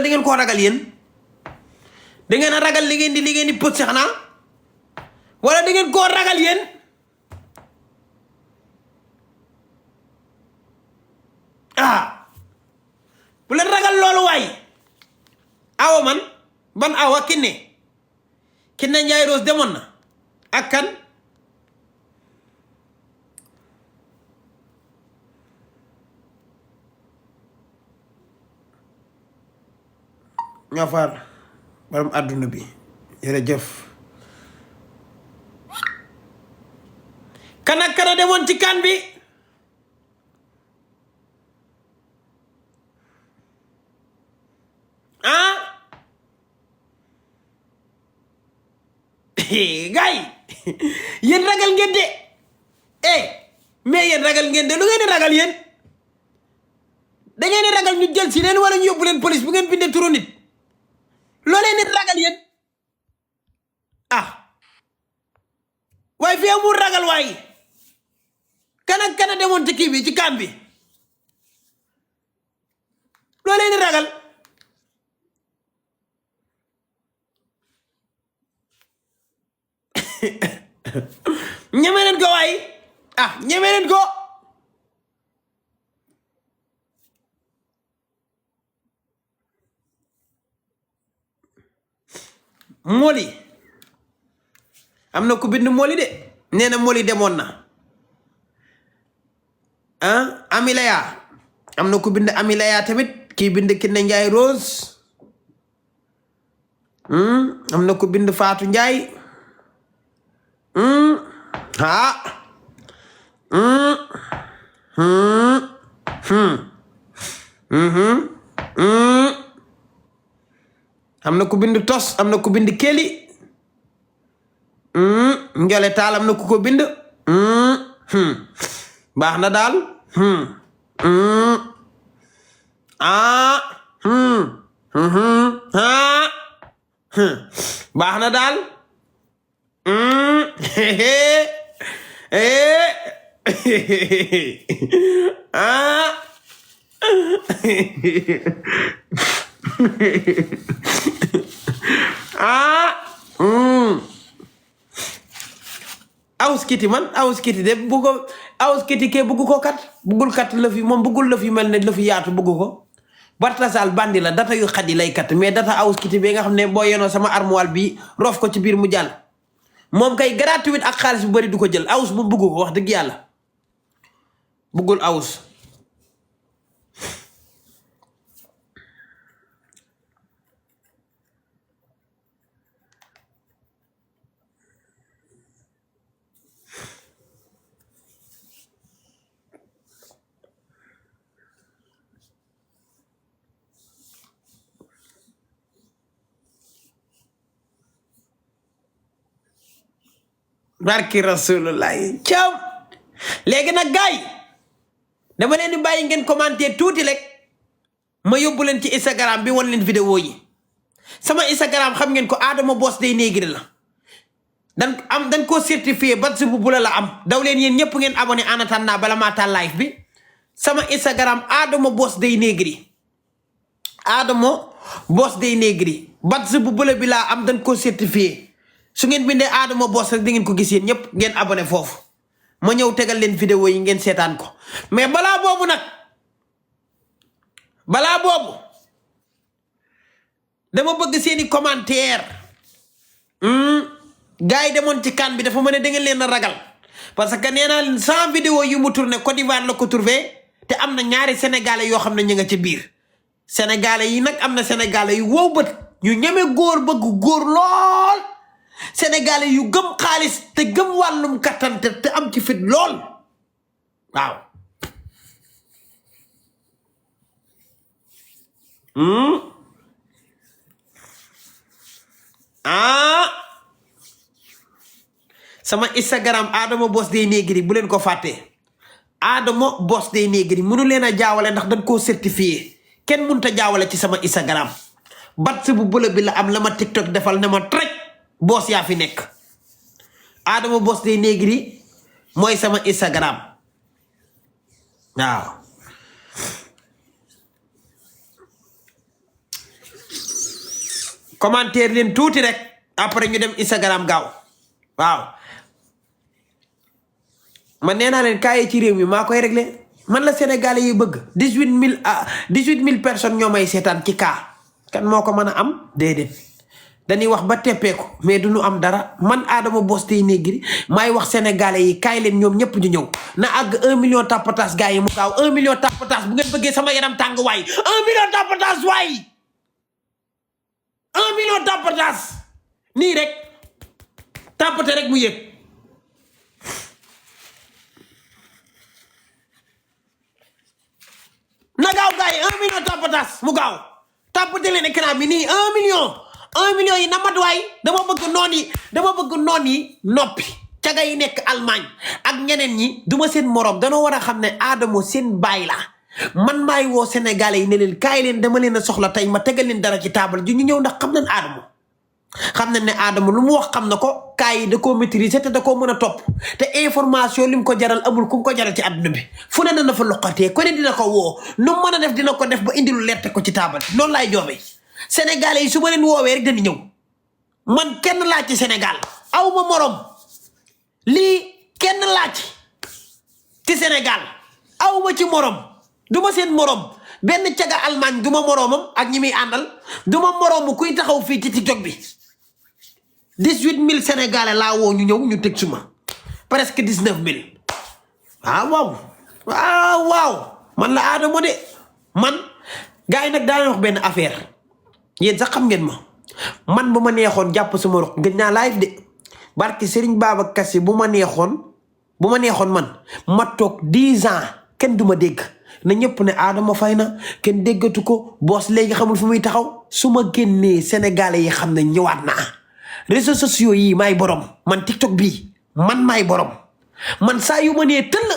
da ngeen ko ragal yéen da ngeen a ragal li ngeen di pët xanaa wala da ngeen koo ragal yéen bu leen ragal loolu waay awa man ban awa Kiné Ndiaye Rose demoon na ak kan ñafaar borom àdduna bi jërëjëf kan ak kan demoon ci kan bi gay yéen ragal ngeen de mais yéen ragal ngeen de lu ngeen di ragal yéen da ngeen di ragal ñu jël si leen wala ñu yóbbu leen police bu ngeen bindee turu nit loolee nit ragal yéen waaye fi amul ragal waaye kan ak kan demoon ci kii bi ci kam bi loolee nit ragal ñeme leen ko waay ñeme leen ko Moli am na ku bind Moli de nee na Moli demoon na Amilaya am na ku bind Amilaya tamit kii bind Kiné Ndiaye Rose am na ku bind Fatou Ndiaye am na ku bind Tos am na ku bind Keli Njole Taal am na ku ko bind baax na daal baax na daal Awus Kiti man Awus Kiti de bu ko Awus Kiti ke bugg ko kat buggul kat la fi moom buggul la fi mel ne la fi yaatu bugg ko Bartasal bandi la data yu xadi lay kat mais data Awus Kiti bi nga xam ne boo yenoo sama armoire bi roof ko ci biir mu jàll moom kay gratuit ak xaalis bu bari du ko jël Awus mu bugg ko wax dëgg yàlla buggul Awus barki rasulullah ciam léegi nag gaay dama leen di bàyyi ngeen commenter tuuti rek ma yóbbu leen ci Instagram bi wan leen vidéo yi sama Instagram xam ngeen ko Adama Boss Dey Negri la dañ ko certifié badge bu bula la am daw leen yéen ñëpp ngeen abonné en attendant bala maa taal live bi sama Instagram Adama Boss Dey Negri Adama Boss Dey Negri badge bu bula bi laa am dañ ko certifié su ngeen bindee Adama Boss rek di ngeen ko gis yéen ñëpp ngeen abonné foofu ma ñëw tegal leen vidéo yi ngeen seetaan ko mais balaa boobu dama bëgg seeni commentaire gars yi demoon ci kan bi dafa mën a da ngeen leen a ragal parce que nee naa leen 100 vidéo yu mu tourné Côte d'Ivoire la ko trouvé te am na ñaari sénégalais yoo xam ne ñu nga ci biir sénégalais yi nag am na sénégalais yu wow bët ñu ñeme góor bëgg góor lool sénégalais yu gëm xaalis te gëm wàllum kattante te am ci fit lool waaw sama Instagram Adama Boss Dey Negri bu leen ko fàtte Adama Boss Dey Negri mënu leen a jaawale ndax dañ koo certifié kenn mënut a jaawale ci sama Instagram badge bu bëla bi la am la ma TikTok defal ne ma trek boss yaa fi nekk Adama Boss Dey Negri mooy sama Instagram waaw commentaire leen tuuti rek après ñu dem Instagram gaaw waaw man nee naa leen kaay ci réew mi maa koy réglé man la Sénégalais yi bëgg 18 000 personnes ñoo may seetaan ci kaa kan moo ko mën a am déedéet dañuy wax ba teppeeku mais du ñu am dara man Adama Boss Tay Negri maay wax Sénégalais yi kaay leen ñoom ñëpp ñu ñëw na àgg 1 million tapatas gars yi mu gaaw 1 million tapatas bu ngeen bëggee sama yaram tàng waay 1 million tapatas waay 1 million tapatas nii rek tapate rek mu yëg na gaaw gars yi 1 million tapatas mu gaaw tapate leen écran bi nii 1 million yi na mat waay dama bëgg noon yi noppi caga yi nekk Allemagne ak ñeneen ñi duma seen morom danoo war a xam ne Adamo seen baay la man maay woo Sénégalais yi ne leen kaay leen dama leen a soxla tey ma tegal leen dara ci table ji ñu ñëw ndax xam nañ Adamo xam nañ ne Adamo lu mu wax xam na ko kaay yi da koo maîtriser te da koo mën a topp te information li mu ko jaral amul ku ko jaral ci àdduna bi fu ne na fa loqatee ku ne dina ko woo nu mën a def dina ko def ba indi lu leer teg ko ci table noonu laay joobee Sénégalais yi su ma leen woowee rek dañu ñëw man kenn laaj ci Sénégal aw ma morom lii kenn laaj ci Sénégal aw ma ci morom du ma seen morom benn caga Allemagne du ma moromam ak ñi muy àndal du ma moromu kuy taxaw fii ci TikTok bi 18000 Sénégalais laa woo ñu ñëw ñu teg suma presque 19000 waaw man la Adamo de man gars yi nag daa wax benn affaire yéen sax xam ngeen man bu ma neexoon jàpp sama rox gëj naa live de barki Serigne Babacar Sy bu ma neexoon man ma toog 10 ans kenn du ma dégg na ñëpp ne Adamo fay na kenn déggatu ko Boss léegi xamul fu muy taxaw su ma génnee Sénégalais yi xam ne ñëwaat naa réseaux sociaux yi maay borom man TikTok bii man maay borom man saa yu ma nee tëll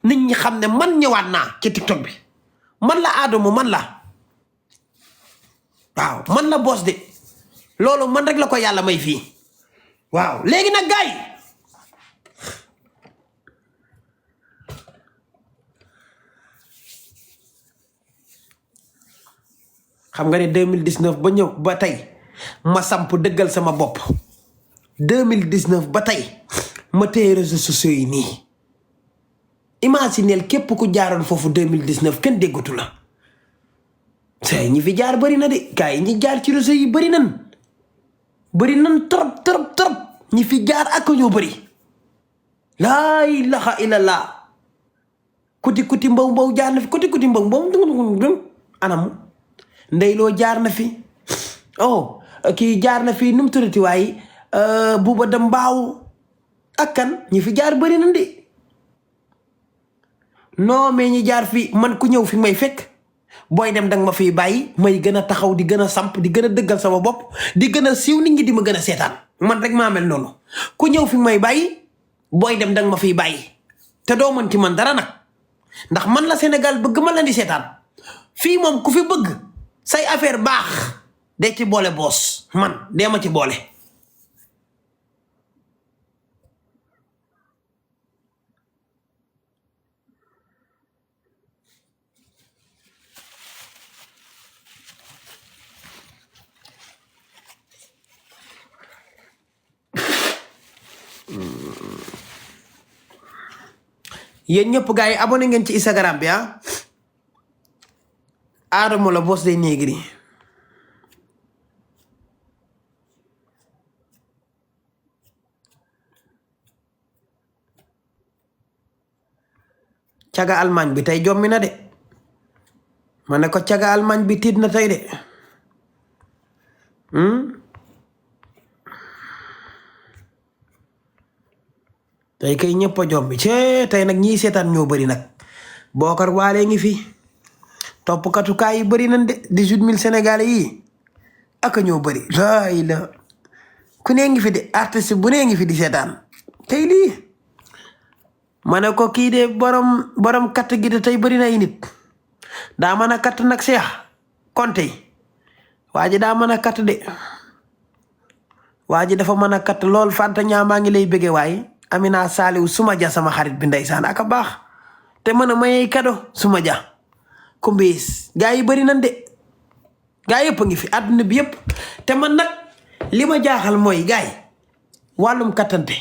nit ñi xam ne man ñëwaat naa ci TikTok bi man la Adamo man la waaw man la Boss de loolu man rek la ko yàlla may fii waaw léegi nag gars yi xam nga ne 2019 ba ñëw ba tey ma samp dëggal sama bopp 2019 ba tey ma téye réseaux sociaux yi nii imagineel képp ku jaaroon foofu 2019 kenn déggatu la say ñi fi jaar bëri na de gars yi ñi jaar ci réseau yi bëri nan trop ñi fi jaar ak ñoo bëri laa ilaha illallah kuti mbaw jaar na fi kuti mbaw anam ndeyloo jaar na fi kii jaar na fi nu mu tuddati waaye buuba da mbaaw ak kan ñi fi jaar bëri nan de non mais ñi jaar fi man ku ñëw fi may fekk booy dem danga ma fiy bàyyi may gën a taxaw di gën a samp di gën a dëggal sama bopp di gën a siiw nit ñi di ma gën a seetaan man rek maa mel noonu ku ñëw fi may bàyyi booy dem danga ma fiy bàyyi te doo mën ci man dara nag ndax man la Sénégal bëgg ma la di seetaan fii moom ku fi bëgg say affaire baax de ci boole Boss man dee ma ci boole yéen ñëpp gars yi abonné ngeen ci Instagram bi Adamo la Boss Tay Negri caga Allemagne bi tey jommi na de ma ne ko caga Allemagne bi tiit na tey de tey kay ñëpp a jombi cee tey nag ñii seetaan ñoo bëri nag Bokar Waale ngi fi toppkatukaay yi bëri nañ de 18000 Sénégalais yi ak ñoo bëri laay la ku nee ngi fi de artiste bu nee ngi fi di seetaan tey lii ma ne ko kii de borom katt gi de tey bëri na ay nit daa mën a katt nag Seex Konte waa ji daa mën a katt de waa ji dafa mën a katt lool Fanta ñaamaa ngi lay bëgge waaye Amina Saliou suma ja sama xarit bi ndeysaan aka baax te mën a mayey kado suma ja ku mbiis gaa yi bëri nan de gaa yëpp a ngi fi àdduna bi yëpp te man nag li ma jaaxal mooy gaay wàllum kattante